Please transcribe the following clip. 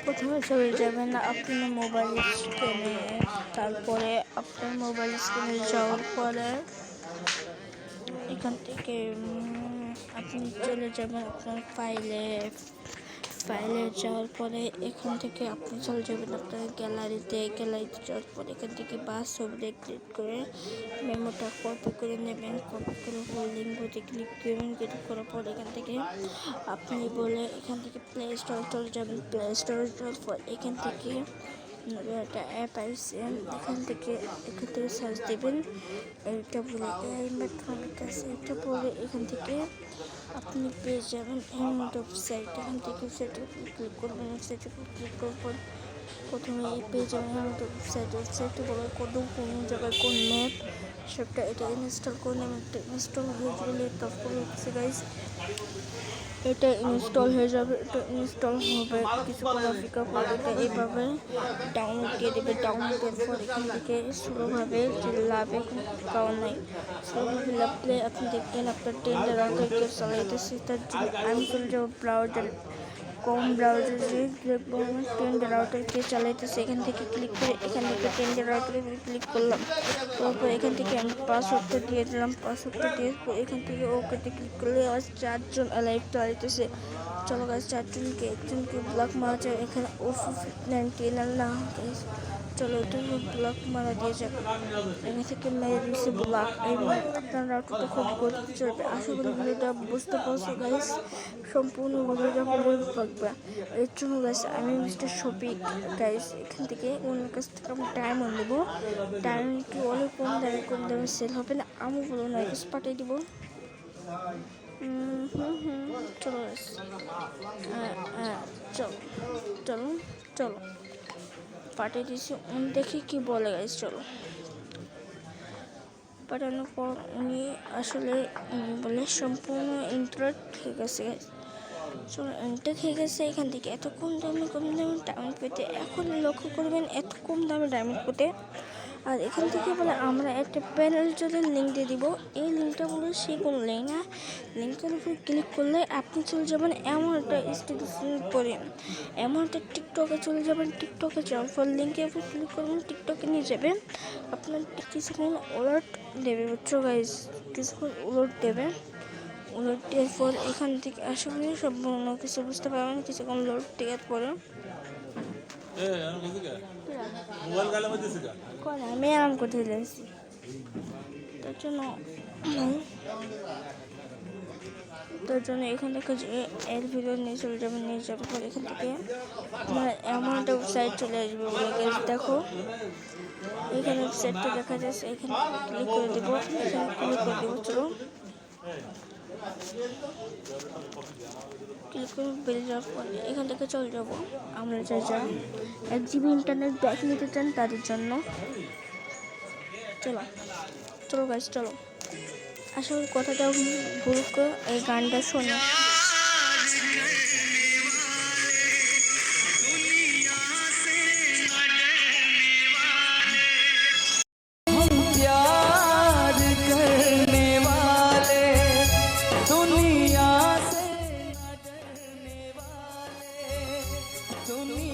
প্রথমে চলে যাবেন আপনার মোবাইল স্ক্রিনে, তারপরে আপনার মোবাইল স্ক্রিনে যাওয়ার পরে এখান থেকে আপনি চলে যাবেন আপনার ফাইলে যাওয়ার পরে এখান থেকে আপনি চলে যাবেন আপনার গ্যালারিতে যাওয়ার পরে এখান থেকে বাস ছবিতে ক্লিক করে মেমোটা কপি করে নেবেন। কপি করে হোল্ডিং বোতে ক্লিক করবেন। ক্লিক করার পর এখান থেকে আপনি বলে এখান থেকে প্লে স্টোর চলে যাবেন। প্লে স্টোরে যাওয়ার পর এখান থেকে একটা অ্যাপ আছে, এখান থেকে সার্চ দেবেন। এটা বলে এটা বলে এখান থেকে আপনি পেয়ে যাবেন এমন ওয়েবসাইট। এখান থেকে ওয়েবসাইটে ক্লিক করবেন। ওয়েবসাইটে ক্লিক করার পর প্রথমে পেয়ে যাবেন এমন ওয়েবসাইটে বলে কোন জায়গায় কোন ম্যাপ সবটা এটা ইনস্টল করে নেবেন। ইনস্টল হয়ে গেলে তারপরে হচ্ছে গাইস এটা ইনস্টল হয়ে যাবে। এটা ইনস্টল হবে কিছুক্ষণ অপেক্ষা পর এটা এইভাবে ডাউনলোড দিয়ে দেবে। ডাউনলোডের পর এখান থেকে স্লোভাবে লাভে কারণ নাই স্লোভাবে লাভলে আপনি দেখবেন আপনার টেন্ডার রাউটারকে চালাইতেছে। তার জন্য আমি চলে যাবো ব্রাউজার ব্রাউজারে দেখবো টেন্ডার রাউটারকে চালাইতেছে। এখান থেকে ক্লিক করে এখান থেকে টেন্ডার রাউটারে ক্লিক করলাম। তারপর এখান থেকে আমি পাসওয়ার্ডটা দিয়ে দিলাম। পাসওয়ার্ডটা দিয়ে এখান থেকে ওকেতে ক্লিক করলে আজ 4 জন লাইভ চালাইতেছে। চলো গাছ 4 জনকে একজনকে ব্লক মারা যায়। এখানে OF19 না চলো এটা ব্লক মারা দিয়ে যাবে। এখান থেকে মেরে দিয়েছে ব্লক। এইভাবে আপনার রাউটারটা খুব গতিতে চলবে। আশা করি ভিডিওটা বুঝতে পারছো গাইস। সম্পূর্ণ ভিডিওটা ভালো থাকবে। এর জন্য গাইস আমি মিস্টার শফিক গাইস এখান থেকে ওনার কাছ থেকে আমি ডায়মন্ড নেবো। ডায়মন্ড কি অনেক কম দামে সেল হবে না, আমি বলো না কাছে পাঠিয়ে দিব। চলো গাইস চলো পাঠিয়ে দিয়েছি। দেখি কি বলে গাইস। চলো পাঠানোর পর উনি আসলে বলে সম্পূর্ণ ইন্টারনেট ঠিক আছে গাইস। চলো ইন্টার হয়ে গেছে। এখান থেকে এত কম দামে ডায়মন্ড পেতে এখন লক্ষ্য করবেন এত কম দামে ডায়মন্ড পেতে। আর এখান থেকে বলে আমরা একটা প্যানেল চলে লিঙ্ক দিয়ে দিব। এই লিঙ্কটা বলে সে কোনো লিঙ্ক না, লিঙ্কের উপর ক্লিক করলে আপনি চলে যাবেন এমন একটা স্ট্যাটাস পরে এমন একটা টিকটকে চলে যাবেন। টিকটকে যাওয়ার পর লিঙ্কের উপর ক্লিক করবেন, টিকটকে নিয়ে যাবেন। আপনার কিছুক্ষণ ওয়ালেট দেবে বুঝছো গাইস, কিছুক্ষণ ওয়ালেট দেবে। ওয়ালেট দেওয়ার পর এখান থেকে আশা করি সম্পূর্ণ কিছু বুঝতে পারবেন। কিছুক্ষণ লোড দেওয়ার পরে আমি আরাম করতে দিয়েছি। তার জন্য এখান থেকে এর ভিডিও নিয়ে চলে যাবেন। নিয়ে যাওয়ার পর এখান থেকে এমন একটা ওয়েবসাইট চলে আসবে বলে গেছে। দেখো এখানে ওয়েবসাইটটা দেখা যাচ্ছে। এখানে ক্লিক করে দেবো। এখানে ক্লিক করে দেবো। চলো ক্লিক করে বেরিয়ে যাওয়ার পরে এখান থেকে চলে যাবো আমরা যা 1 GB ইন্টারনেট ব্যাক নিতে চান তাদের জন্য। চলো গাইস চলো। আসলে কথাটা ভুল করে এই গানটা শোনো। दुनिया